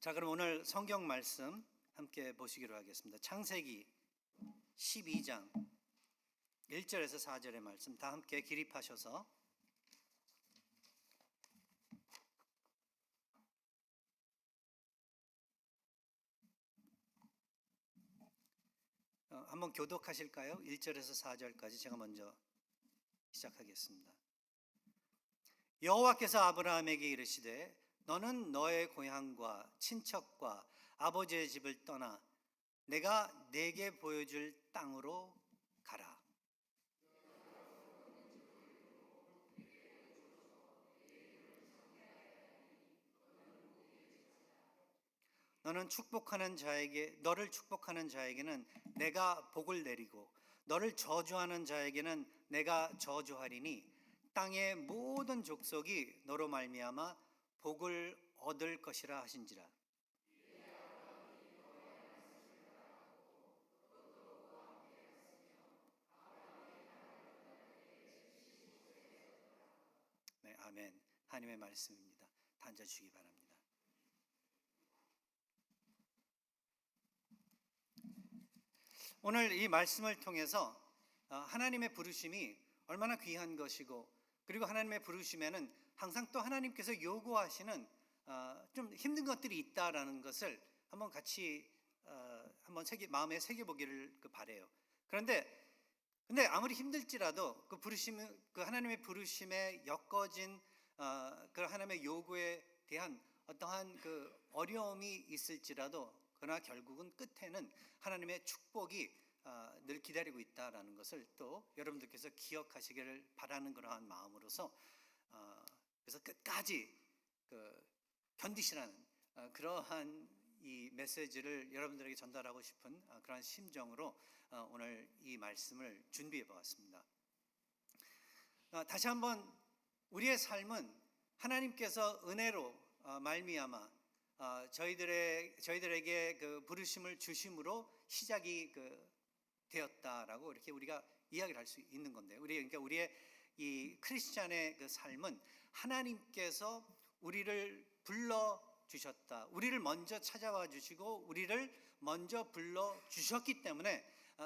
자, 그럼 오늘 성경 말씀 함께 보시기로 하겠습니다. 창세기 12장 1절에서 4절의 말씀 다 함께 기립하셔서 한번 교독하실까요? 1절에서 4절까지 제가 먼저 시작하겠습니다. 여호와께서 아브라함에게 이르시되 너는 너의 고향과 친척과 아버지의 집을 떠나 내가 네게 보여줄 땅으로 가라. 너를 축복하는 자에게는 내가 복을 내리고 너를 저주하는 자에게는 내가 저주하리니 땅의 모든 족속이 너로 말미암아 복을 얻을 것이라 하신지라. 네, 아멘. 하나님의 말씀입니다. 다 앉아주시기 바랍니다. 오늘 이 말씀을 통해서 하나님의 부르심이 얼마나 귀한 것이고, 그리고 하나님의 부르심에는 항상 또 하나님께서 요구하시는 좀 힘든 것들이 있다라는 것을 한번 같이 한번 마음에 새겨보기를 바래요. 그런데 아무리 힘들지라도 그 하나님의 부르심에 엮어진 그 하나님의 요구에 대한 어떠한 그 어려움이 있을지라도, 그러나 결국은 끝에는 하나님의 축복이 늘 기다리고 있다라는 것을 또 여러분들께서 기억하시기를 바라는 그러한 마음으로서 그래서 끝까지 견디시라는 그러한 이 메시지를 여러분들에게 전달하고 싶은 그러한 심정으로 오늘 이 말씀을 준비해 보았습니다. 다시 한번 우리의 삶은 하나님께서 은혜로 말미암아 저희들에게 그 부르심을 주심으로 시작이 되었다라고 이렇게 우리가 이야기를 할 수 있는 건데요. 그러니까 우리의 이 크리스찬의 그 삶은 하나님께서 우리를 불러 주셨다. 우리를 먼저 찾아와 주시고 우리를 먼저 불러 주셨기 때문에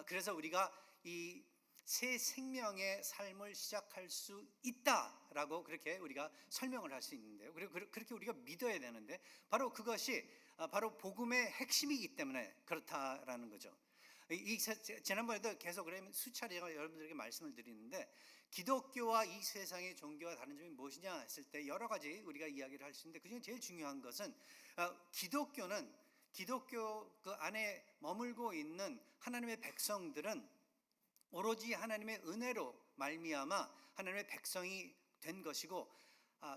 그래서 우리가 이 새 생명의 삶을 시작할 수 있다라고 그렇게 우리가 설명을 할 수 있는데요. 그리고 그렇게 우리가 믿어야 되는데 바로 그것이 바로 복음의 핵심이기 때문에 그렇다라는 거죠. 지난번에도 계속 그러면 수차례 여러분들에게 말씀을 드리는데 기독교와 이 세상의 종교와 다른 점이 무엇이냐 했을 때 여러 가지 우리가 이야기를 할 수 있는데 그중에 제일 중요한 것은 기독교 그 안에 머물고 있는 하나님의 백성들은 오로지 하나님의 은혜로 말미암아 하나님의 백성이 된 것이고,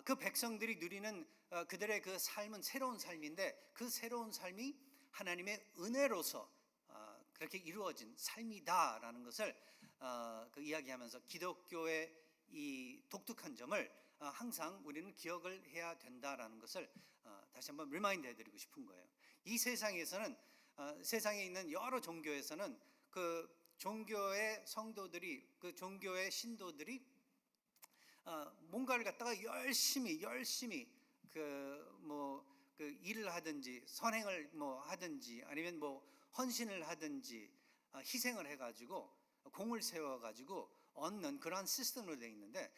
그 백성들이 누리는 그들의 그 삶은 새로운 삶인데 그 새로운 삶이 하나님의 은혜로서 그렇게 이루어진 삶이다라는 것을 이야기하면서 기독교의 이 독특한 점을 항상 우리는 기억을 해야 된다라는 것을 다시 한번 리마인드 해드리고 싶은 거예요. 이 세상에서는 세상에 있는 여러 종교에서는 그 종교의 성도들이, 그 종교의 신도들이 뭔가를 갖다가 열심히 일을 하든지 선행을 하든지 아니면 헌신을 하든지 희생을 해가지고 공을 세워가지고 얻는 그러한 시스템으로 되어 있는데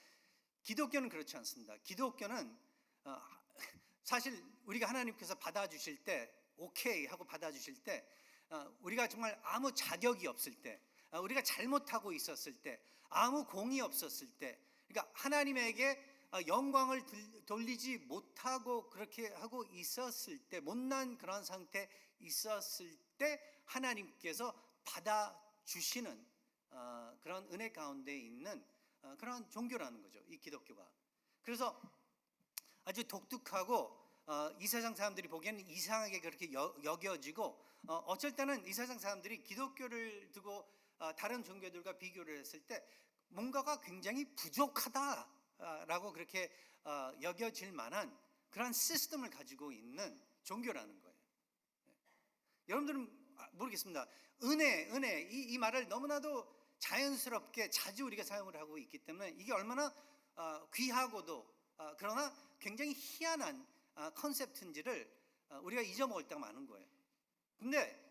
기독교는 그렇지 않습니다. 기독교는 사실 우리가 하나님께서 받아주실 때 오케이 하고 받아주실 때 우리가 정말 아무 자격이 없을 때, 우리가 잘못하고 있었을 때, 아무 공이 없었을 때, 그러니까 하나님에게 영광을 돌리지 못하고 그렇게 하고 있었을 때, 못난 그런 상태 있었을 때 하나님께서 받아주시는 그런 은혜 가운데 있는 그런 종교라는 거죠, 이 기독교가. 그래서 아주 독특하고 이 세상 사람들이 보기에는 이상하게 그렇게 여겨지고 어쩔 때는 이 세상 사람들이 기독교를 두고 다른 종교들과 비교를 했을 때 뭔가가 굉장히 부족하다라고 그렇게 여겨질 만한 그런 시스템을 가지고 있는 종교라는 거예요. 여러분들은 모르겠습니다. 은혜 이 말을 너무나도 자연스럽게 자주 우리가 사용을 하고 있기 때문에 이게 얼마나 귀하고도 그러나 굉장히 희한한 컨셉트인지를 우리가 잊어먹을 때가 많은 거예요. 근데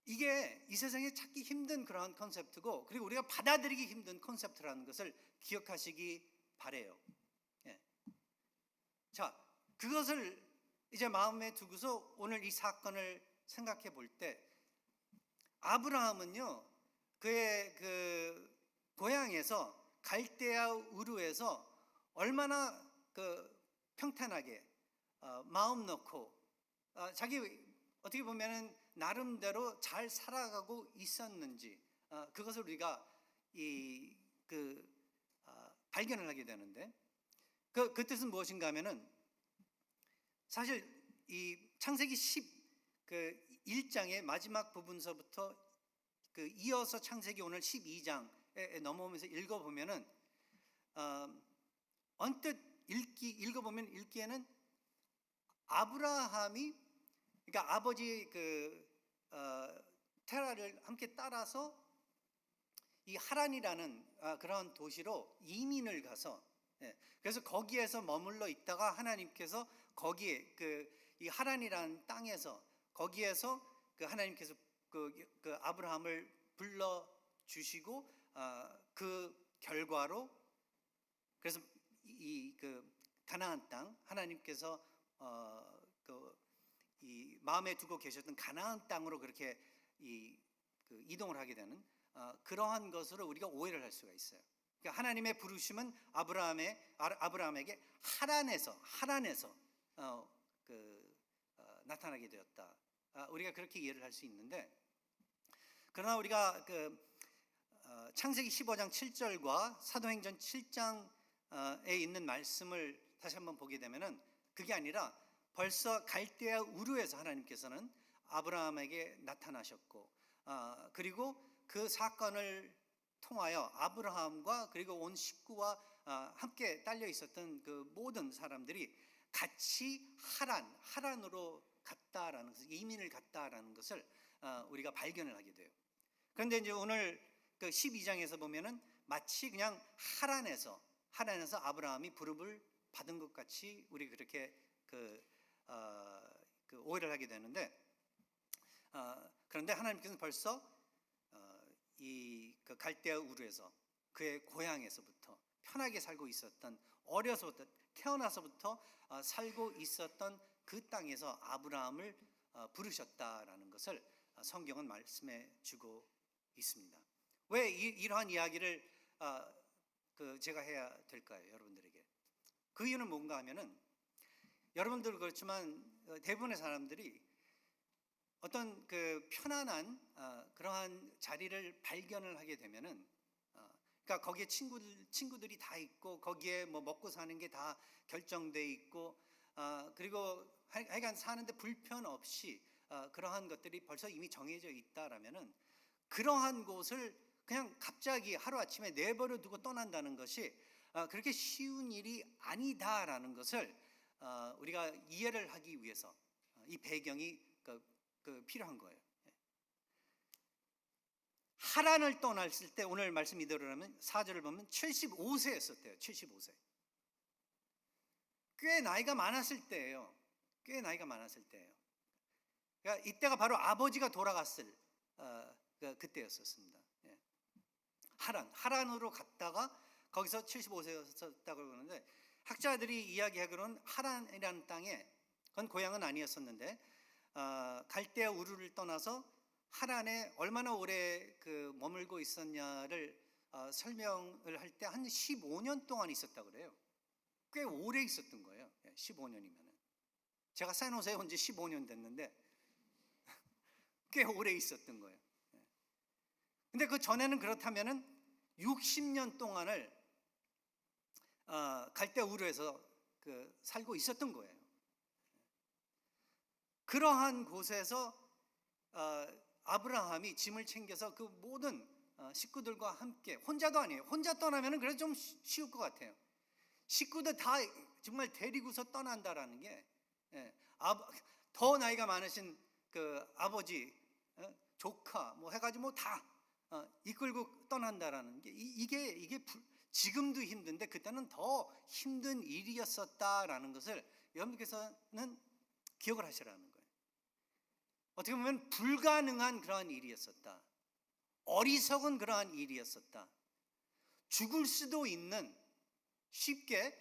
이게 이 세상에 찾기 힘든 그러한 컨셉트고, 그리고 우리가 받아들이기 힘든 컨셉트라는 것을 기억하시기 바래요. 예. 자, 그것을 이제 마음에 두고서 오늘 이 사건을 생각해 볼 때, 아브라함은요, 그의 그 고향에서 갈대아 우르에서 얼마나 그 평탄하게 마음 놓고 자기 어떻게 보면은 나름대로 잘 살아가고 있었는지, 그것을 우리가 발견을 하게 되는데, 그 뜻은 무엇인가 하면은, 사실 이 창세기 1장의 마지막 부분서부터 이어서 창세기 오늘 12장에 넘어오면서 읽어보면은, 언뜻 읽기에는 아브라함이, 그러니까 아버지 테라를 함께 따라서 이 하란이라는 그런 도시로 이민을 가서, 그래서 거기에서 머물러 있다가 하나님께서 거기에 이 하란이라는 땅에서, 거기에서 하나님께서 아브라함을 불러 주시고, 그 결과로 그래서 이 가나안 땅, 하나님께서 이 마음에 두고 계셨던 가나안 땅으로 그렇게 이동을 하게 되는 그러한 것으로 우리가 오해를 할 수가 있어요. 그러니까 하나님의 부르심은 아브라함에게 하란에서 나타나게 되었다. 우리가 그렇게 이해를 할 수 있는데, 그러나 우리가 창세기 15장 7절과 사도행전 7장에 있는 말씀을 다시 한번 보게 되면은, 그게 아니라 벌써 갈대아 우르에서 하나님께서는 아브라함에게 나타나셨고, 그리고 그 사건을 통하여 아브라함과 그리고 온 식구와 함께 딸려 있었던 그 모든 사람들이 같이 하란으로 갔다라는 것을, 이민을 갔다라는 것을 우리가 발견을 하게 돼요. 그런데 이제 오늘 12장에서 보면은 마치 그냥 하란에서 아브라함이 부름을 받은 것 같이 우리 그렇게 오해를 하게 되는데, 그런데 하나님께서는 벌써 이 갈대아 우르에서, 그의 고향에서부터 편하게 살고 있었던, 어려서부터 태어나서부터 살고 있었던 그 땅에서 아브라함을 부르셨다라는 것을 성경은 말씀해 주고 있습니다. 왜 이러한 이야기를 제가 해야 될까요, 여러분들에게? 그 이유는 뭔가 하면은, 여러분들 그렇지만 대부분의 사람들이 어떤 편안한 그러한 자리를 발견을 하게 되면은, 그러니까 거기에 친구들이 다 있고, 거기에 뭐 먹고 사는 게 다 결정돼 있고, 그리고 하여간 사는데 불편 없이 그러한 것들이 벌써 이미 정해져 있다라면은, 그러한 곳을 그냥 갑자기 하루아침에 내버려 두고 떠난다는 것이 그렇게 쉬운 일이 아니다라는 것을 우리가 이해를 하기 위해서 이 배경이 필요한 거예요. 하란을 떠났을 때, 오늘 말씀 이대로라면 4절을 보면 75세였었대요. 75세. 꽤 나이가 많았을 때예요. 그러니까 이때가 바로 아버지가 돌아갔을 그때였었습니다. 하란으로 갔다가 거기서 75세였었다고 그러는데, 학자들이 이야기하기로는 하란이라는 땅에, 그건 고향은 아니었었는데, 갈대아 우르를 떠나서 하란에 얼마나 오래 머물고 있었냐를 설명을 할 때 한 15년 동안 있었다고 그래요. 꽤 오래 있었던 거예요. 15년이면은. 제가 샌호세에 온 지 15년 됐는데 꽤 오래 있었던 거예요. 근데 그 전에는 그렇다면은 60년 동안을 갈대아 우르에서 살고 있었던 거예요. 그러한 곳에서 아브라함이 짐을 챙겨서 그 모든 식구들과 함께, 혼자도 아니에요. 혼자 떠나면은 그래도 좀 쉬울 것 같아요. 식구들 다 정말 데리고서 떠난다라는 게, 더 나이가 많으신 아버지, 조카 뭐 해가지고 다 이끌고 떠난다라는 게, 이게 지금도 힘든데 그때는 더 힘든 일이었었다라는 것을 여러분께서는 기억을 하시라는 거예요. 어떻게 보면 불가능한 그러한 일이었었다. 어리석은 그러한 일이었었다. 죽을 수도 있는, 쉽게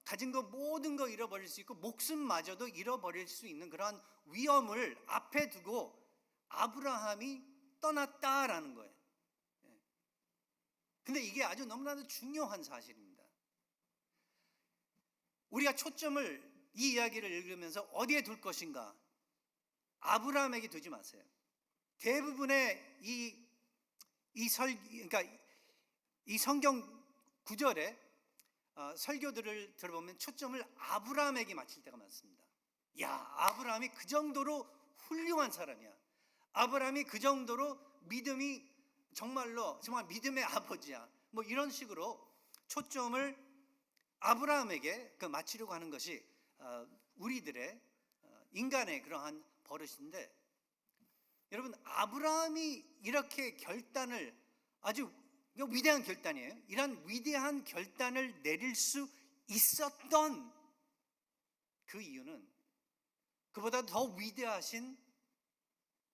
가진 거 모든 거 잃어버릴 수 있고 목숨마저도 잃어버릴 수 있는 그러한 위험을 앞에 두고 아브라함이 떠났다라는 거예요. 근데 이게 아주 너무나도 중요한 사실입니다. 우리가 초점을 이 이야기를 읽으면서 어디에 둘 것인가? 아브라함에게 두지 마세요. 대부분의 그러니까 이 성경 구절에 설교들을 들어보면 초점을 아브라함에게 맞출 때가 많습니다. 야, 아브라함이 그 정도로 훌륭한 사람이야. 아브라함이 그 정도로 믿음이 정말 믿음의 아버지야. 뭐 이런 식으로 초점을 아브라함에게 맞추려고 하는 것이 우리들의 인간의 그러한 버릇인데, 여러분, 아브라함이 이렇게 결단을, 아주 위대한 결단이에요. 이런 위대한 결단을 내릴 수 있었던 그 이유는 그보다 더 위대하신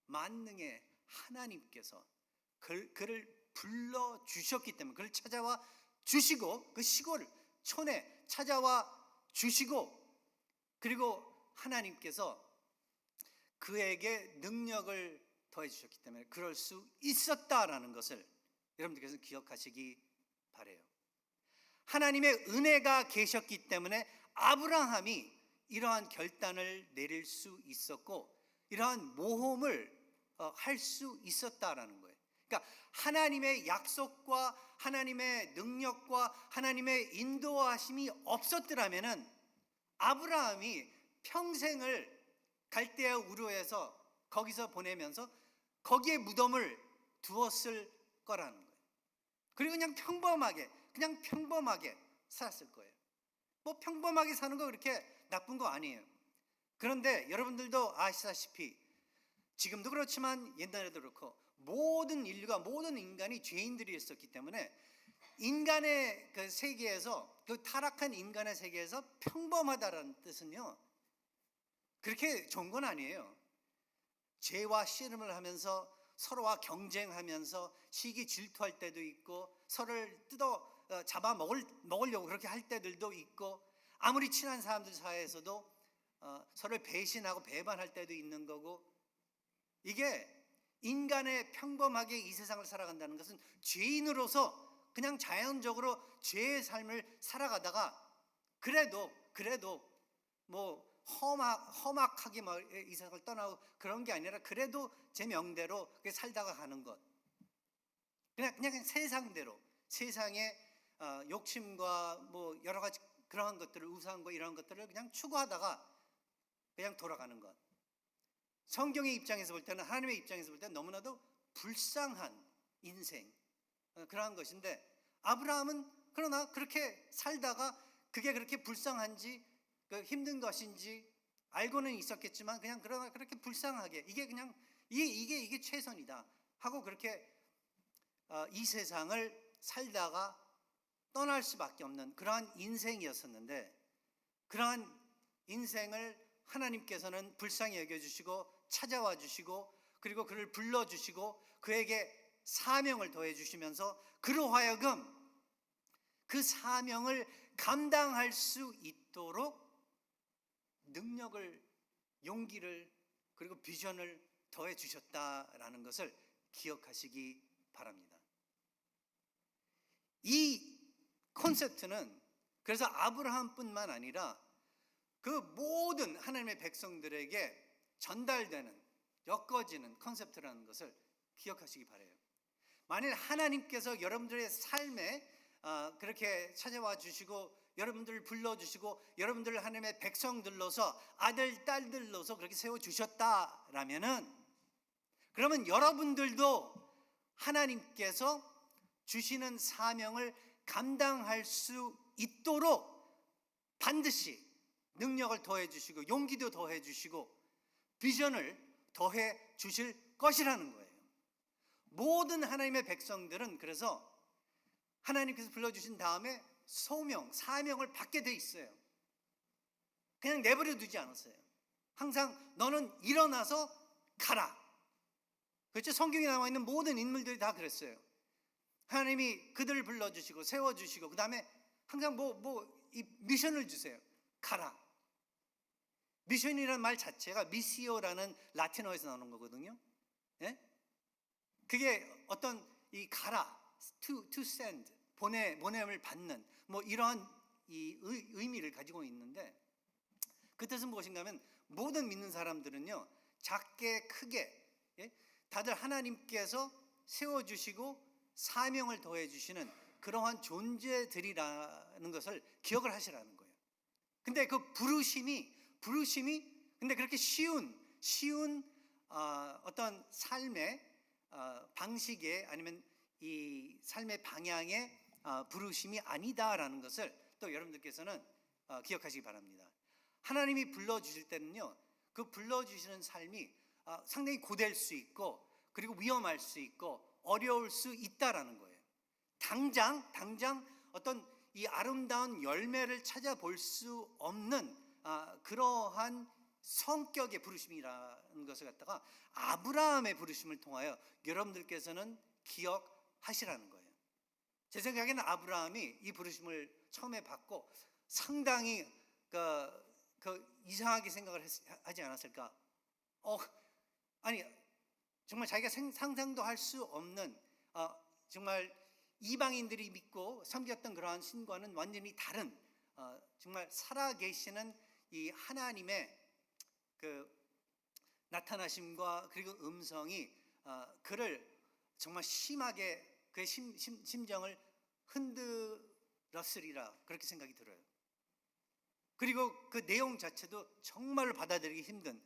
만능의 하나님께서 그를 불러주셨기 때문에, 그를 찾아와 주시고, 그 시골 촌에 찾아와 주시고, 그리고 하나님께서 그에게 능력을 더해 주셨기 때문에 그럴 수 있었다라는 것을 여러분들께서 기억하시기 바라요. 하나님의 은혜가 계셨기 때문에 아브라함이 이러한 결단을 내릴 수 있었고, 이러한 모험을 할 수 있었다라는 거예요. 그러니까 하나님의 약속과 하나님의 능력과 하나님의 인도하심이 없었더라면은 아브라함이 평생을 갈대아 우르에서 거기서 보내면서 거기에 무덤을 두었을 거라는 거예요. 그리고 그냥 평범하게 살았을 거예요. 뭐 평범하게 사는 거 그렇게 나쁜 거 아니에요. 그런데 여러분들도 아시다시피 지금도 그렇지만 옛날에도 그렇고 모든 인류가, 모든 인간이 죄인들이었기 때문에 인간의 그 세계에서, 그 타락한 인간의 세계에서 평범하다라는 뜻은요, 그렇게 좋은 건 아니에요. 죄와 씨름을 하면서 서로와 경쟁하면서 시기 질투할 때도 있고, 서로를 잡아 먹으려고 그렇게 할 때들도 있고, 아무리 친한 사람들 사이에서도 서로를 배신하고 배반할 때도 있는 거고, 이게 인간의 평범하게 이 세상을 살아간다는 것은 죄인으로서 그냥 자연적으로 죄의 삶을 살아가다가 그래도 뭐 험악하게 막 이 세상을 떠나고 그런 게 아니라 그래도 제 명대로 살다가 가는 것, 그냥 세상대로, 세상의 욕심과 뭐 여러 가지 그러한 것들을, 우상과 이런 것들을 그냥 추구하다가 그냥 돌아가는 것. 성경의 입장에서 볼 때는, 하나님의 입장에서 볼 때는 너무나도 불쌍한 인생, 그러한 것인데, 아브라함은 그러나 그렇게 살다가 그게 그렇게 불쌍한지 힘든 것인지 알고는 있었겠지만, 그냥 그러나 그렇게 불쌍하게 이게 최선이다 하고 그렇게 이 세상을 살다가 떠날 수밖에 없는 그러한 인생이었었는데, 그러한 인생을 하나님께서는 불쌍히 여겨주시고 찾아와 주시고, 그리고 그를 불러주시고 그에게 사명을 더해 주시면서 그로 하여금 그 사명을 감당할 수 있도록 능력을, 용기를, 그리고 비전을 더해 주셨다라는 것을 기억하시기 바랍니다. 이 콘셉트는 그래서 아브라함뿐만 아니라 그 모든 하나님의 백성들에게 전달되는, 엮어지는 컨셉트라는 것을 기억하시기 바라요. 만일 하나님께서 여러분들의 삶에 그렇게 찾아와 주시고 여러분들을 불러주시고 여러분들을 하나님의 백성들로서, 아들, 딸들로서 그렇게 세워주셨다라면은, 그러면 여러분들도 하나님께서 주시는 사명을 감당할 수 있도록 반드시 능력을 더해 주시고 용기도 더해 주시고 비전을 더해 주실 것이라는 거예요. 모든 하나님의 백성들은 그래서 하나님께서 불러주신 다음에 소명, 사명을 받게 돼 있어요. 그냥 내버려 두지 않았어요. 항상 너는 일어나서 가라. 그렇죠? 성경에 나와 있는 모든 인물들이 다 그랬어요. 하나님이 그들을 불러주시고 세워주시고 그 다음에 항상 이 미션을 주세요. 가라. 미션이라는 말 자체가 미시오라는 라틴어에서 나오는 거거든요. 예? 그게 어떤 이 가라, to send, 보냄을 받는 이러한 이 의미를 가지고 있는데, 그 뜻은 무엇인가 하면 모든 믿는 사람들은요, 작게 크게, 예? 다들 하나님께서 세워주시고 사명을 더해주시는 그러한 존재들이라는 것을 기억을 하시라는 거예요. 근데 그 부르심이 근데 그렇게 쉬운 어떤 삶의 방식에, 아니면 이 삶의 방향의 부르심이 아니다라는 것을 또 여러분들께서는 기억하시기 바랍니다. 하나님이 불러주실 때는요, 그 불러주시는 삶이 상당히 고될 수 있고, 그리고 위험할 수 있고 어려울 수 있다라는 거예요. 당장 어떤 이 아름다운 열매를 찾아볼 수 없는 그러한 성격의 부르심이라는 것을 갖다가 아브라함의 부르심을 통하여 여러분들께서는 기억하시라는 거예요. 제 생각에는 아브라함이 이 부르심을 처음에 받고 상당히 이상하게 생각을 하지 않았을까? 아니 정말 자기가 상상도 할 수 없는 정말 이방인들이 믿고 섬겼던 그러한 신과는 완전히 다른 정말 살아계시는 이 하나님의 그 나타나심과 그리고 음성이 그를 정말 심하게 그의 심정을 흔들었으리라, 그렇게 생각이 들어요. 그리고 그 내용 자체도 정말로 받아들이기 힘든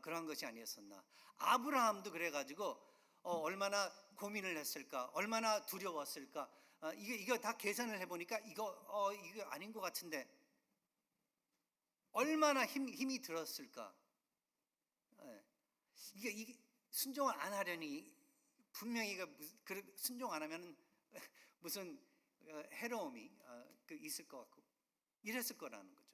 그러한 것이 아니었었나. 아브라함도 그래가지고 얼마나 고민을 했을까, 얼마나 두려웠을까. 이거 다 계산을 해보니까 이거 아닌 것 같은데 얼마나 힘이 들었을까. 이게 순종을 안 하려니, 분명히 순종 안 하면 무슨 해로움이 있을 것 같고 이랬을 거라는 거죠.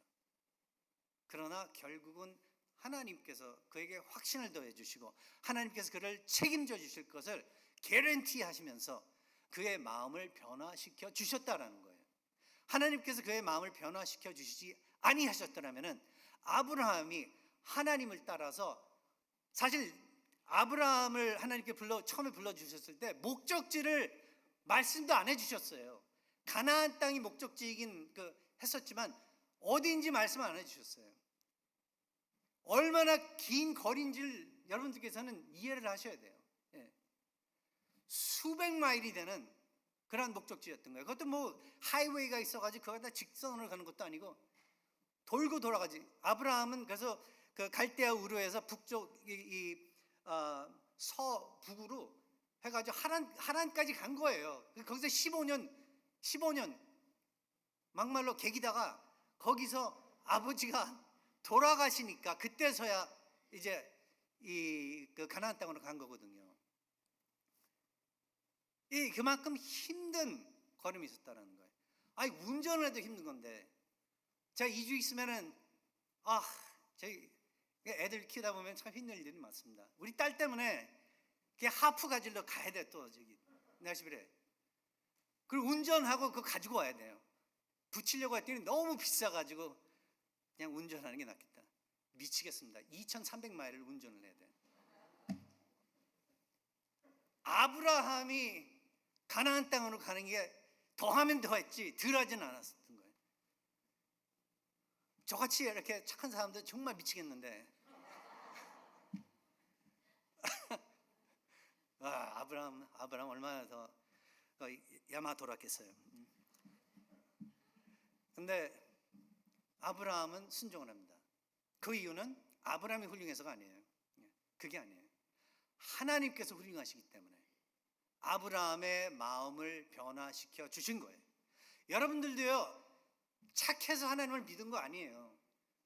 그러나 결국은 하나님께서 그에게 확신을 더해 주시고 하나님께서 그를 책임져 주실 것을 개런티 하시면서 그의 마음을 변화시켜 주셨다라는 거예요. 하나님께서 그의 마음을 변화시켜 주시지 아니하셨더라면은 아브라함이 하나님을 따라서, 사실 아브라함을 하나님께 처음에 불러주셨을 때 목적지를 말씀도 안 해주셨어요. 가나안 땅이 목적지이긴 했었지만 어디인지 말씀 안 해주셨어요. 얼마나 긴 거리인지를 여러분들께서는 이해를 하셔야 돼요. 수백 마일이 되는 그런 목적지였던 거예요. 그것도 하이웨이가 있어가지고 그거 다 직선으로 가는 것도 아니고 돌고 돌아가지. 아브라함은 그래서 그 갈대아 우르에서 북쪽 서북으로 해가지고 하란까지 간 거예요. 거기서 15년 막말로 개기다가 거기서 아버지가 돌아가시니까 그때서야 이제 그 가나안 땅으로 간 거거든요. 그만큼 힘든 걸음이 있었다는 거예요. 운전을 해도 힘든 건데, 제가 2주 있으면은 저희 애들 키우다 보면 참 힘든 일들이 많습니다. 우리 딸 때문에 하프 가지러 가야 돼. 또 저기 나시비래. 그리고 운전하고 그거 가지고 와야 돼요. 붙이려고 했더니 너무 비싸가지고 그냥 운전하는 게 낫겠다. 미치겠습니다. 2,300마일을 운전을 해야 돼. 아브라함이 가나안 땅으로 가는 게 더하면 더했지 덜하지는 않았던 거예요. 저같이 이렇게 착한 사람들 정말 미치겠는데 아브라함 얼마나 더 야마 돌았겠어요. 근데 아브라함은 순종을 합니다. 그 이유는 아브라함이 훌륭해서가 아니에요. 그게 아니에요. 하나님께서 훌륭하시기 때문에 아브라함의 마음을 변화시켜 주신 거예요. 여러분들도요, 착해서 하나님을 믿은 거 아니에요.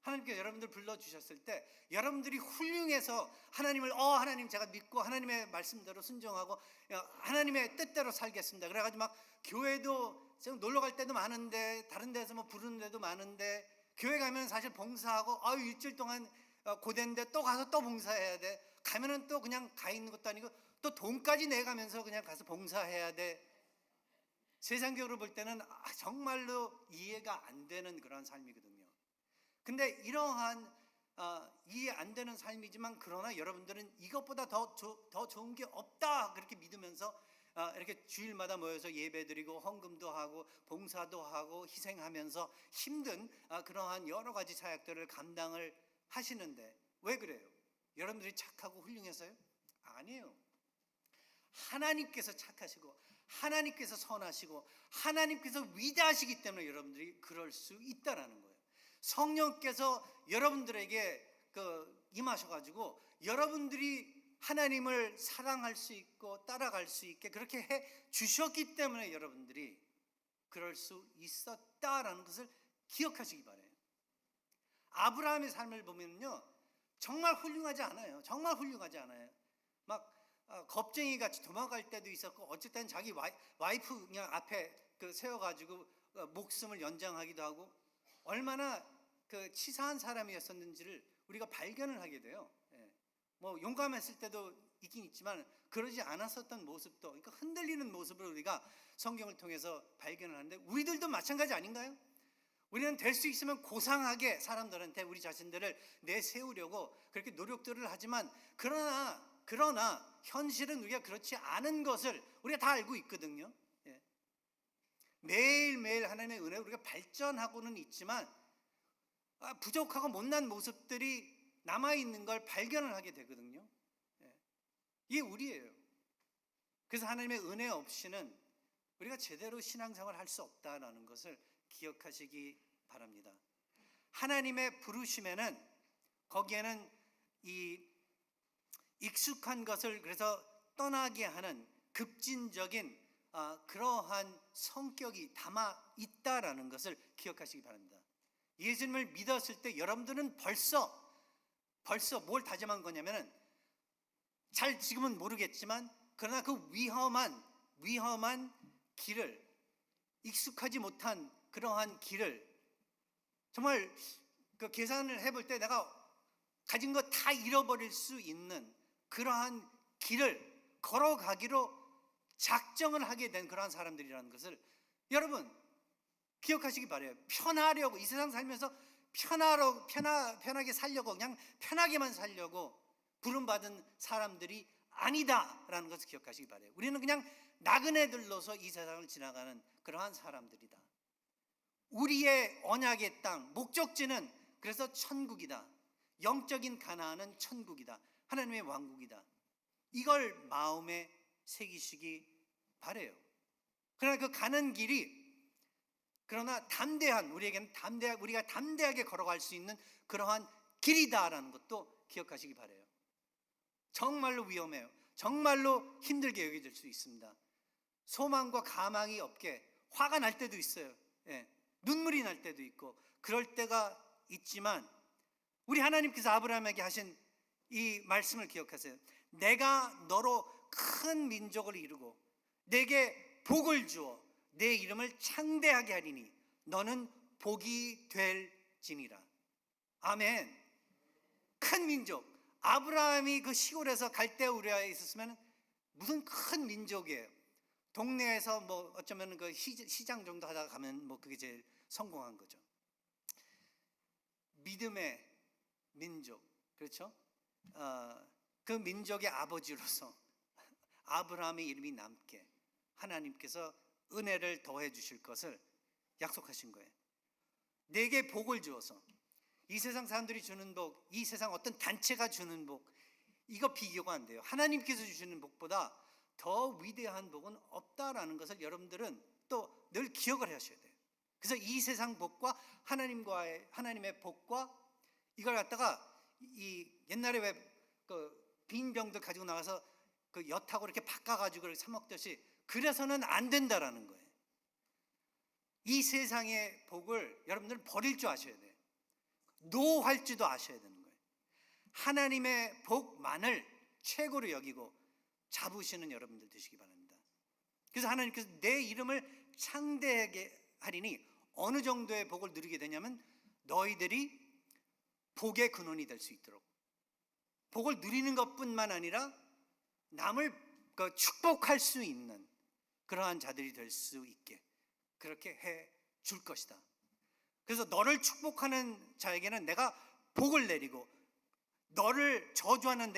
하나님께서 여러분들 불러주셨을 때 여러분들이 훌륭해서 하나님 제가 믿고 하나님의 말씀대로 순종하고 하나님의 뜻대로 살겠습니다. 그래가지고 막 교회도 지금 놀러 갈 때도 많은데, 다른 데서 부르는 데도 많은데, 교회 가면 사실 봉사하고 일주일 동안 고된데 또 가서 또 봉사해야 돼. 가면은 또 그냥 가 있는 것도 아니고 또 돈까지 내가면서 그냥 가서 봉사해야 돼. 세상적으로 볼 때는 정말로 이해가 안 되는 그런 삶이거든요. 근데 이러한 이해 안 되는 삶이지만 그러나 여러분들은 이것보다 더 좋은 게 없다 그렇게 믿으면서 이렇게 주일마다 모여서 예배드리고 헌금도 하고 봉사도 하고 희생하면서 힘든 그러한 여러 가지 사역들을 감당을 하시는데 왜 그래요? 여러분들이 착하고 훌륭해서요? 아니에요. 하나님께서 착하시고 하나님께서 선하시고 하나님께서 위대하시기 때문에 여러분들이 그럴 수 있다라는 거예요. 성령께서 여러분들에게 임하셔가지고 여러분들이 하나님을 사랑할 수 있고 따라갈 수 있게 그렇게 해 주셨기 때문에 여러분들이 그럴 수 있었다라는 것을 기억하시기 바라요. 아브라함의 삶을 보면요, 정말 훌륭하지 않아요. 정말 훌륭하지 않아요. 막 겁쟁이 같이 도망갈 때도 있었고, 어쨌든 자기 와이프 그냥 앞에 세워가지고 목숨을 연장하기도 하고, 얼마나 치사한 사람이었었는지를 우리가 발견을 하게 돼요. 뭐 용감했을 때도 있긴 있지만 그러지 않았었던 모습도, 그러니까 흔들리는 모습을 우리가 성경을 통해서 발견을 하는데, 우리들도 마찬가지 아닌가요? 우리는 될 수 있으면 고상하게 사람들한테 우리 자신들을 내세우려고 그렇게 노력들을 하지만 그러나 현실은 우리가 그렇지 않은 것을 우리가 다 알고 있거든요. 매일매일 하나님의 은혜로 우리가 발전하고는 있지만 부족하고 못난 모습들이 남아있는 걸 발견을 하게 되거든요. 이게 우리예요. 그래서 하나님의 은혜 없이는 우리가 제대로 신앙생활을 할 수 없다는 것을 기억하시기 바랍니다. 하나님의 부르심에는 거기에는 이 익숙한 것을 그래서 떠나게 하는 급진적인 그러한 성격이 담아 있다라는 것을 기억하시기 바랍니다. 예수님을 믿었을 때 여러분들은 벌써 뭘 다짐한 거냐면은, 잘 지금은 모르겠지만 그러나 그 위험한 길을, 익숙하지 못한 그러한 길을 정말 계산을 해볼 때 내가 가진 거 다 잃어버릴 수 있는 그러한 길을 걸어가기로 작정을 하게 된 그러한 사람들이라는 것을 여러분 기억하시기 바라요. 편하려고, 이 세상 살면서 편하게 살려고, 그냥 편하게만 살려고 부름받은 사람들이 아니다라는 것을 기억하시기 바라요. 우리는 그냥 나그네들로서 이 세상을 지나가는 그러한 사람들이다. 우리의 언약의 땅, 목적지는 그래서 천국이다. 영적인 가나안은 천국이다. 하나님의 왕국이다. 이걸 마음에 새기시기 바라요. 그러나 그 가는 길이, 그러나 우리가 담대하게 걸어갈 수 있는 그러한 길이다라는 것도 기억하시기 바라요. 정말로 위험해요. 정말로 힘들게 여겨질 수 있습니다. 소망과 가망이 없게 화가 날 때도 있어요. 눈물이 날 때도 있고 그럴 때가 있지만, 우리 하나님께서 아브라함에게 하신 이 말씀을 기억하세요. 내가 너로 큰 민족을 이루고 내게 복을 주어 내 이름을 창대하게 하리니 너는 복이 될지니라. 아멘. 큰 민족. 아브라함이 그 시골에서 갈대우르야에 있었으면 무슨 큰 민족이에요. 동네에서 뭐 어쩌면 그 시장 정도 하다가 가면 뭐 그게 제일 성공한 거죠. 믿음의 민족, 그렇죠? 그 민족의 아버지로서 아브라함의 이름이 남게 하나님께서 은혜를 더해 주실 것을 약속하신 거예요. 내게 복을 주어서, 이 세상 사람들이 주는 복, 이 세상 어떤 단체가 주는 복, 이거 비교가 안 돼요. 하나님께서 주시는 복보다 더 위대한 복은 없다라는 것을 여러분들은 또 늘 기억을 하셔야 돼요. 그래서 이 세상 복과 하나님의 복과 이걸 갖다가 이 옛날에 왜 빈 병들 가지고 나가서 그 엿하고 이렇게 바꿔가지고 사 먹듯이 그래서는 안 된다라는 거예요. 이 세상의 복을 여러분들은 버릴 줄 아셔야 돼요. 노할 줄도 아셔야 되는 거예요. 하나님의 복만을 최고로 여기고 잡으시는 여러분들 되시기 바랍니다. 그래서 하나님께서 내 이름을 창대하게 하리니 어느 정도의 복을 누리게 되냐면, 너희들이 복의 근원이 될 수 있도록, 복을 누리는 것뿐만 아니라 남을 축복할 수 있는 그러한 자들이 될 수 있게 그렇게 해 줄 것이다. 그래서 너를 축복하는 자에게는 내가 복을 내리고, 너를 저주하는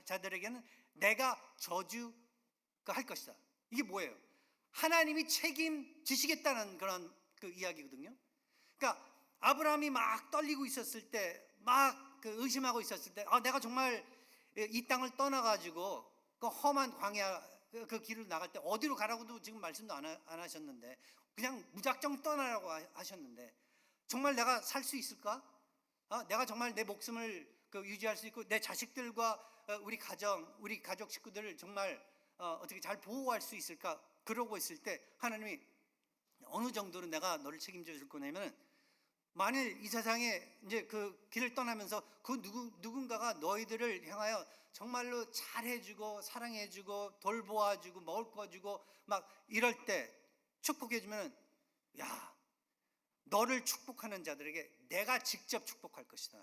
자들에게는 내가 저주할 것이다. 이게 뭐예요? 하나님이 책임지시겠다는 그런 그 이야기거든요. 그러니까 아브라함이 막 떨리고 있었을 때, 막 그 의심하고 있었을 때, 내가 정말 이 땅을 떠나가지고 그 험한 광야 그 길을 나갈 때 어디로 가라고도 지금 말씀도 안 하셨는데, 그냥 무작정 떠나라고 하셨는데, 정말 내가 살 수 있을까? 내가 정말 내 목숨을 유지할 수 있고 내 자식들과 우리 가족 식구들을 정말 어떻게 잘 보호할 수 있을까? 그러고 있을 때 하나님이 어느 정도로 내가 너를 책임져 줄 거냐면, 만일 이 세상에 이제 그 길을 떠나면서 그 누군가가 너희들을 향하여 정말로 잘해주고 사랑해주고 돌보아주고 먹을 거 주고 막 이럴 때 축복해주면, 야, 너를 축복하는 자들에게 내가 직접 축복할 것이다.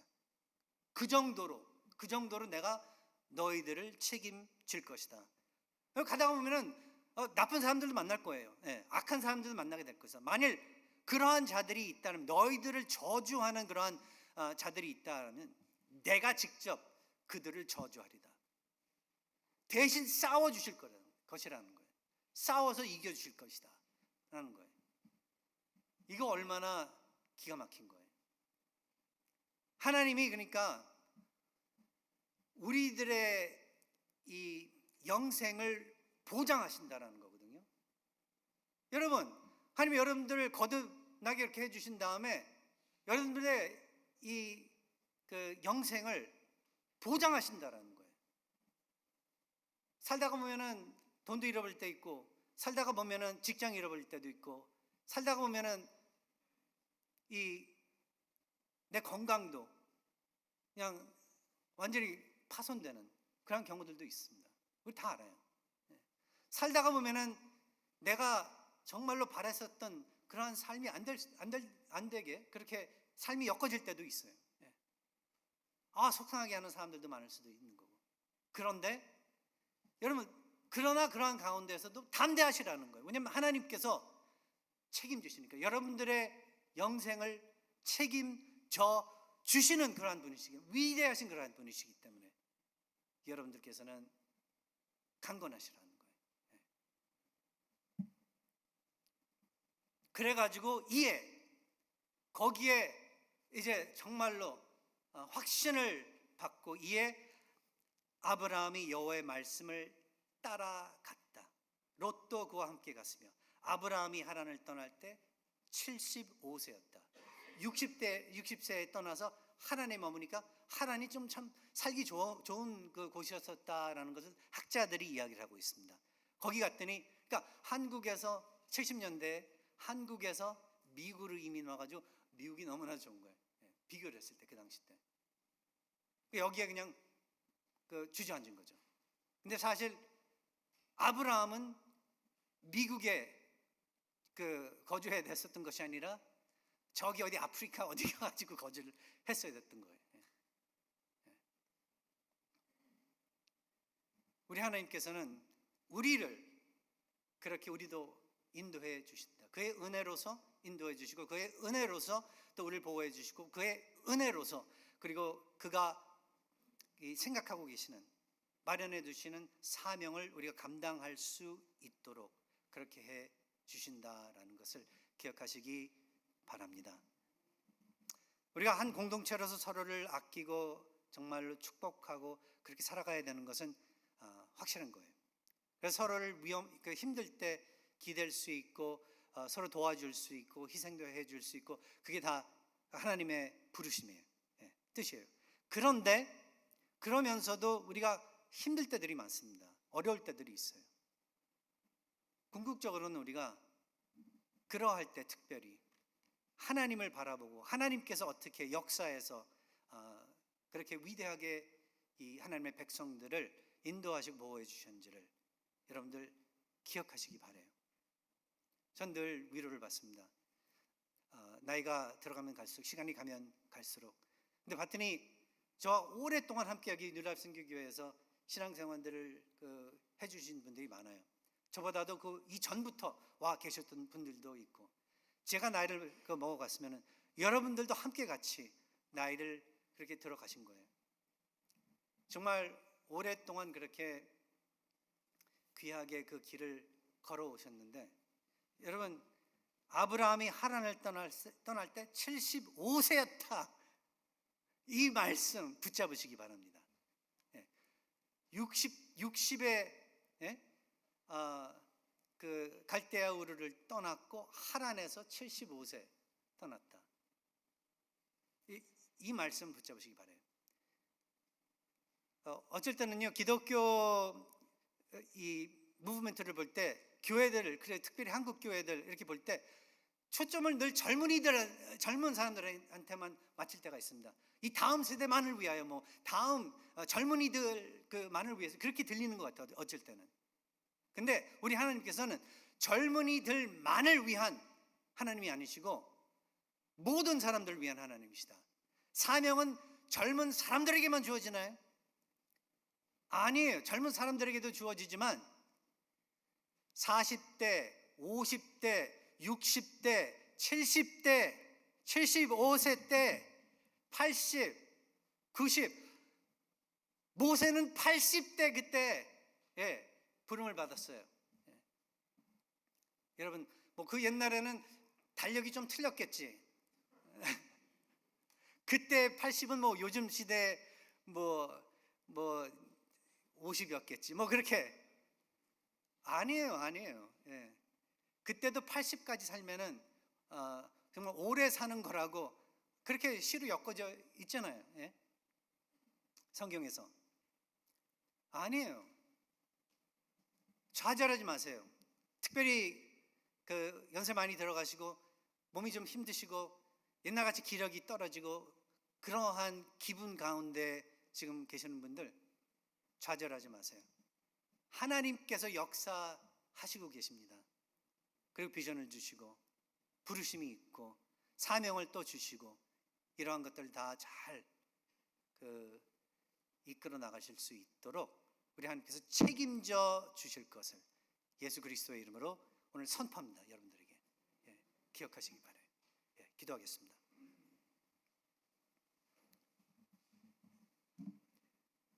그 정도로 내가 너희들을 책임질 것이다. 가다가 보면은 나쁜 사람들도 만날 거예요. 악한 사람들도 만나게 될 것이다. 만일 그러한 자들이 있다면, 너희들을 저주하는 그러한 자들이 있다면 내가 직접 그들을 저주하리다. 대신 싸워 주실 것이라는 거예요. 싸워서 이겨 주실 것이다 라는 거예요. 이거 얼마나 기가 막힌 거예요. 하나님이 그러니까 우리들의 이 영생을 보장하신다라는 거거든요. 여러분, 하나님이 여러분들을 거듭나게 이렇게 해주신 다음에 여러분들의 이 그 영생을 보장하신다라는 거예요. 살다가 보면은 돈도 잃어버릴 때 있고, 살다가 보면은 직장 잃어버릴 때도 있고, 살다가 보면은 이 내 건강도 그냥 완전히 파손되는 그런 경우들도 있습니다. 우리 다 알아요. 살다가 보면은 내가 정말로 바랬었던 그러한 삶이 안 되게 그렇게 삶이 엮어질 때도 있어요. 속상하게 하는 사람들도 많을 수도 있는 거고. 그런데 여러분, 그러나 그러한 가운데서도 담대하시라는 거예요. 왜냐하면 하나님께서 책임지시니까. 여러분들의 영생을 책임져 주시는 그러한 분이시기, 위대하신 그러한 분이시기 때문에 여러분들께서는 강건하시라는 거예요. 그래가지고 거기에 이제 정말로 확신을 받고, 아브라함이 여호와의 말씀을 따라갔다. 롯도 그와 함께 갔으며, 아브라함이 하란을 떠날 때 75세였다. 60세에 떠나서 하란에 머무니까 하란이 좀 참 살기 좋은 그 곳이었었다라는 것을 학자들이 이야기를 하고 있습니다. 거기 갔더니, 그러니까 한국에서 70년대 한국에서 미국으로 이민 와가지고 미국이 너무나 좋은 거예요. 비교를 했을 때, 그 당시 때 여기에 그냥 주저앉은 거죠. 근데 사실 아브라함은 미국에 거주해야 됐었던 것이 아니라 저기 어디 아프리카 어디 가가지고 거주를 했어야 됐던 거예요. 우리 하나님께서는 우리를 그렇게 우리도 인도해 주신다. 그의 은혜로서 인도해 주시고, 그의 은혜로서 또 우리를 보호해 주시고, 그의 은혜로서, 그리고 그가 생각하고 계시는, 마련해 주시는 사명을 우리가 감당할 수 있도록 그렇게 해 주신다라는 것을 기억하시기 바랍니다. 우리가 한 공동체로서 서로를 아끼고 정말로 축복하고 그렇게 살아가야 되는 것은 확실한 거예요. 그래서 서로를 힘들 때 기댈 수 있고, 서로 도와줄 수 있고, 희생도 해줄 수 있고, 그게 다 하나님의 부르심이에요. 뜻이에요. 그런데 그러면서도 우리가 힘들 때들이 많습니다. 어려울 때들이 있어요. 궁극적으로는 우리가 그러할 때 특별히 하나님을 바라보고, 하나님께서 어떻게 역사에서 그렇게 위대하게 이 하나님의 백성들을 인도하시고 보호해 주셨는지를 여러분들 기억하시기 바라요. 전 늘 위로를 받습니다. 나이가 들어가면 갈수록, 시간이 가면 갈수록 근데 봤더니 저와 오랫동안 함께 여기 뉴라이프선교교회에서 신앙생활들을 해주신 분들이 많아요. 저보다도 그 이전부터 와 계셨던 분들도 있고, 제가 나이를 먹어갔으면 여러분들도 함께 같이 나이를 그렇게 들어가신 거예요. 정말 오랫동안 그렇게 귀하게 그 길을 걸어오셨는데, 여러분, 아브라함이 하란을 떠날 때 75세였다. 이 말씀 붙잡으시기 바랍니다. 60에 그 갈대아 우르를 떠났고 하란에서 75세 떠났다. 이 말씀 붙잡으시기 바라요. 어쩔 때는요, 기독교 이 무브멘트를 볼 때 교회들, 그래 특별히 한국 교회들 이렇게 볼 때 초점을 늘 젊은 사람들한테만 맞출 때가 있습니다. 이 다음 세대만을 위하여, 뭐 다음 젊은이들 그만을 위해서 그렇게 들리는 것 같아요. 어쩔 때는. 근데 우리 하나님께서는 젊은이들만을 위한 하나님이 아니시고 모든 사람들을 위한 하나님이시다. 사명은 젊은 사람들에게만 주어지나요? 아니에요. 젊은 사람들에게도 주어지지만 40대, 50대, 60대, 70대, 75세 때, 80, 90, 모세는 80대 그때 부름을 받았어요. 여러분, 뭐 그 옛날에는 달력이 좀 틀렸겠지. 그때 80은 뭐 요즘 시대 뭐 50이었겠지. 뭐 그렇게. 아니에요. 그때도 80까지 살면은 정말 오래 사는 거라고 그렇게 시로 엮어져 있잖아요. 성경에서. 아니에요. 좌절하지 마세요. 특별히 그 연세 많이 들어가시고 몸이 좀 힘드시고 옛날같이 기력이 떨어지고 그러한 기분 가운데 지금 계시는 분들 좌절하지 마세요. 하나님께서 역사하시고 계십니다. 그리고 비전을 주시고 부르심이 있고 사명을 또 주시고 이러한 것들 다 잘 이끌어 나가실 수 있도록 우리 하나님께서 책임져 주실 것을 예수 그리스도의 이름으로 오늘 선포합니다. 여러분들에게 기억하시기 바라요. 기도하겠습니다.